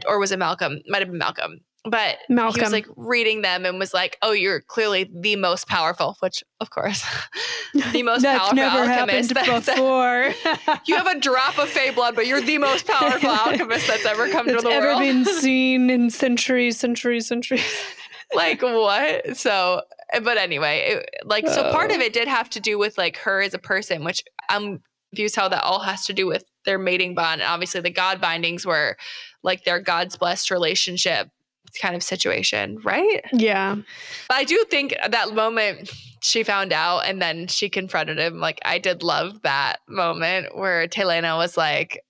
Or was it Malcolm? Might have been Malcolm. But Malcolm. He was like reading them and was like, oh, you're clearly the most powerful, which of course, the most that's powerful never alchemist. Happened before. You have a drop of fey blood, but you're the most powerful alchemist that's ever come to the world. Ever been seen in centuries. Like what? So, but anyway, so part of it did have to do with like her as a person, which I'm confused how that all has to do with their mating bond. And obviously the God bindings were like their God's blessed relationship kind of situation, right? Yeah. But I do think that moment she found out and then she confronted him, like I did love that moment where Telena was like,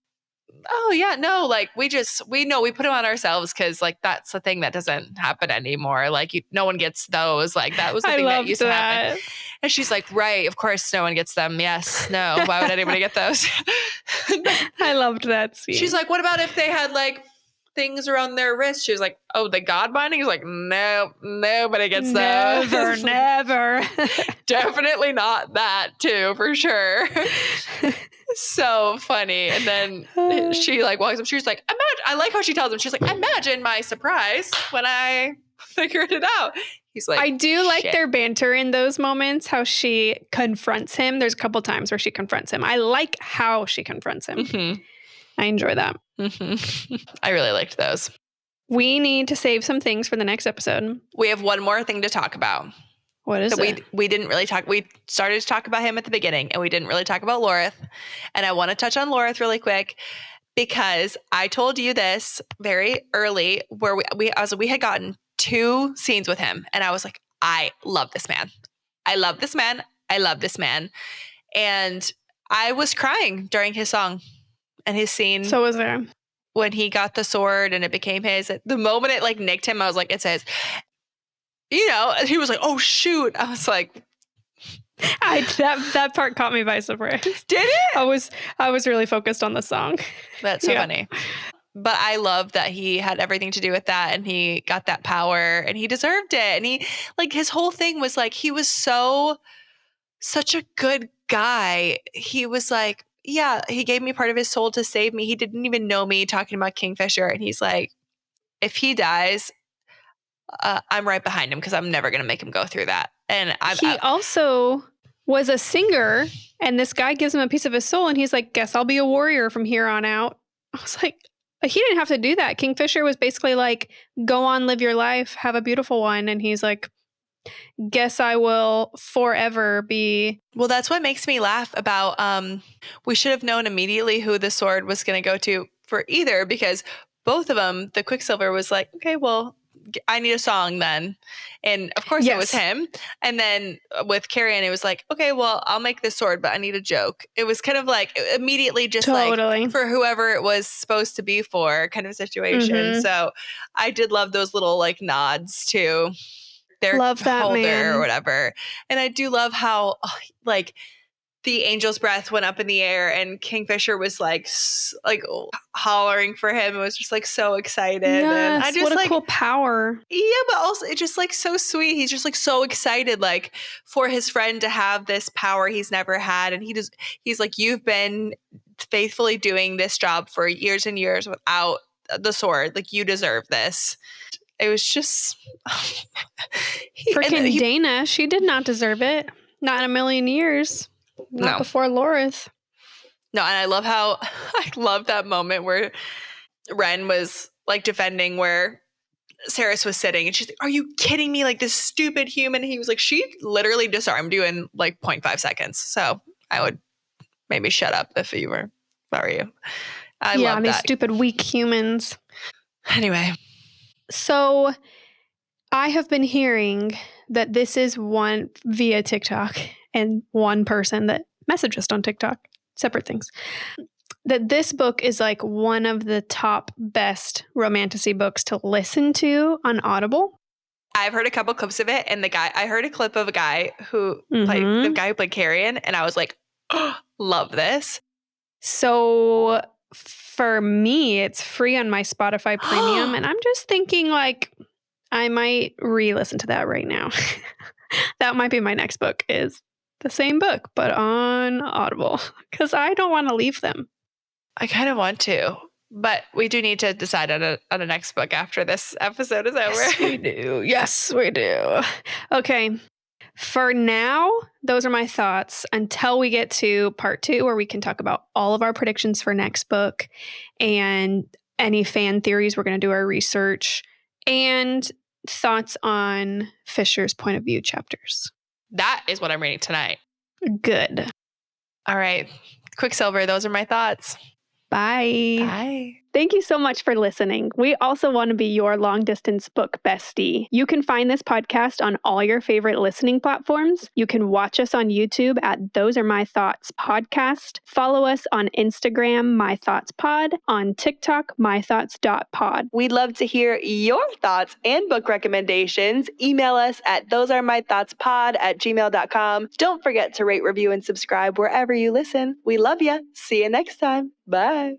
oh yeah, no, like we know we put them on ourselves because like that's the thing that doesn't happen anymore. Like no one gets those. Like that was the thing that used to happen. And she's like, right, of course no one gets them. Yes, no, why would anybody get those? I loved that scene. She's like, what about if they had like things around their wrist? She was like, oh, the God binding? He's like, no, nobody gets those. Never. Definitely not that too, for sure. So funny. And then she like walks up, she's like, imagine, I like how she tells him, she's like, imagine my surprise when I figured it out. He's like, I do like their banter in those moments, how she confronts him. There's a couple times where she confronts him. I like how she confronts him. Mm-hmm. I enjoy that. Mm-hmm. I really liked those. We need to save some things for the next episode. We have one more thing to talk about. What is it? We didn't really talk. We started to talk about him at the beginning, and we didn't really talk about Lorith. And I want to touch on Lorith really quick because I told you this very early, where we had gotten 2 scenes with him, and I was like, I love this man. I love this man. I love this man. And I was crying during his song and his scene. So was there. When he got the sword and it became his. The moment it like nicked him, I was like, it's his. You know, he was like, oh shoot. I was like, that part caught me by surprise. Did it? I was really focused on the song. That's so funny. But I love that he had everything to do with that and he got that power and he deserved it. And he like his whole thing was like he was such a good guy. He was like, yeah, he gave me part of his soul to save me. He didn't even know me, talking about Kingfisher. And he's like, if he dies, I'm right behind him because I'm never going to make him go through that. And he also was a singer, and this guy gives him a piece of his soul, and he's like, guess I'll be a warrior from here on out. I was like, he didn't have to do that. Kingfisher was basically like, go on, live your life, have a beautiful one. And he's like, guess I will forever be. Well, that's what makes me laugh about, we should have known immediately who the sword was going to go to for either, because both of them, the Quicksilver was like, okay, well, I need a song then. And of course it was him. And then with Carrion, it was like, okay, well, I'll make this sword, but I need a joke. It was kind of like immediately just like for whoever it was supposed to be for kind of situation. Mm-hmm. So I did love those little like nods to their love that holder man. Or whatever. And I do love how like the angel's breath went up in the air and Kingfisher was like hollering for him. It was just like so excited. Yes, and I just what a cool power. Yeah, but also it's just like so sweet. He's just like so excited like for his friend to have this power he's never had. And he's like, you've been faithfully doing this job for years and years without the sword. Like, you deserve this. It was just freaking Dana. She did not deserve it. Not in a million years. Not before Lorith. No, and I love that moment where Ren was like defending where Saris was sitting, and she's like, are you kidding me? Like, this stupid human. He was like, she literally disarmed you in like 0.5 seconds. So I would maybe shut up if you were you. I love these that. Stupid weak humans. Anyway. So I have been hearing that this is one via TikTok and one person that messaged us on TikTok, separate things, that this book is like one of the top best romantasy books to listen to on Audible. I've heard a couple clips of it, and I heard a clip of a guy who played Carrion, and I was like, oh, love this. So for me, it's free on my Spotify Premium, and I'm just thinking like I might re-listen to that right now. That might be my next book, is the same book, but on Audible, because I don't want to leave them. I kind of want to, but we do need to decide on a next book after this episode is over. Yes, we do. Yes, we do. Okay. For now, those are my thoughts until we get to part 2, where we can talk about all of our predictions for next book and any fan theories. We're going to do our research and thoughts on Fisher's point of view chapters. That is what I'm reading tonight. Good. All right. Quicksilver, those are my thoughts. Bye. Bye. Thank you so much for listening. We also want to be your long-distance book bestie. You can find this podcast on all your favorite listening platforms. You can watch us on YouTube at Those Are My Thoughts Podcast. Follow us on Instagram, My Thoughts Pod, on TikTok, mythoughts.pod. We'd love to hear your thoughts and book recommendations. Email us at thosearemythoughtspod@gmail.com. Don't forget to rate, review, and subscribe wherever you listen. We love you. See you next time. Bye.